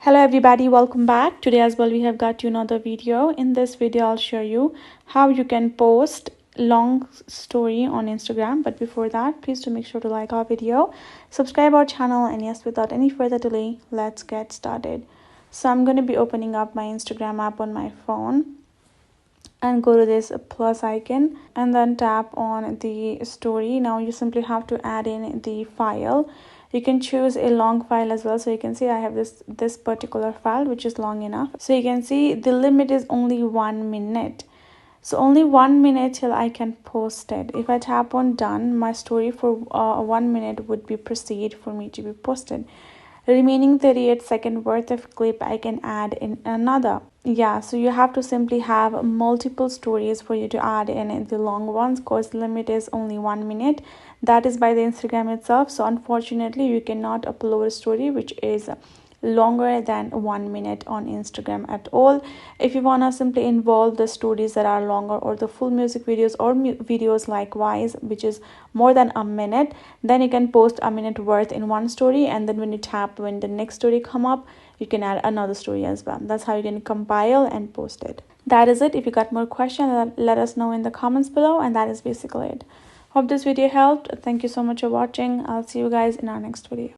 Hello everybody, welcome back. Today as well we have got you another video. In this video I'll show you how you can post long story on Instagram. But before that, please do make sure to like our video, subscribe our channel, and yes, without any further delay, let's get started. So I'm going to be opening up my Instagram app on my phone and go to this plus icon and then tap on the story. Now you simply have to add in the file. You can choose a long file as well. So you can see I have this particular file which is long enough. So you can see the limit is only 1 minute. So only 1 minute till I can post it. If I tap on done, my story for 1 minute would be proceed for me to be posted. Remaining 38-second worth of clip I can add in another. Yeah, so you have to simply have multiple stories for you to add in the long ones, because the limit is only 1 minute. That is by the Instagram itself. So unfortunately you cannot upload a story which is longer than 1 minute on Instagram at all. If you want to simply involve the stories that are longer, or the full music videos, or videos likewise which is more than a minute, then you can post a minute worth in one story, and then when the next story come up, you can add another story as well. That's how you can compile and post it. That is it. If you got more questions, let us know in the comments below, and that is basically it. Hope this video helped. Thank you so much for watching. I'll see you guys in our next video.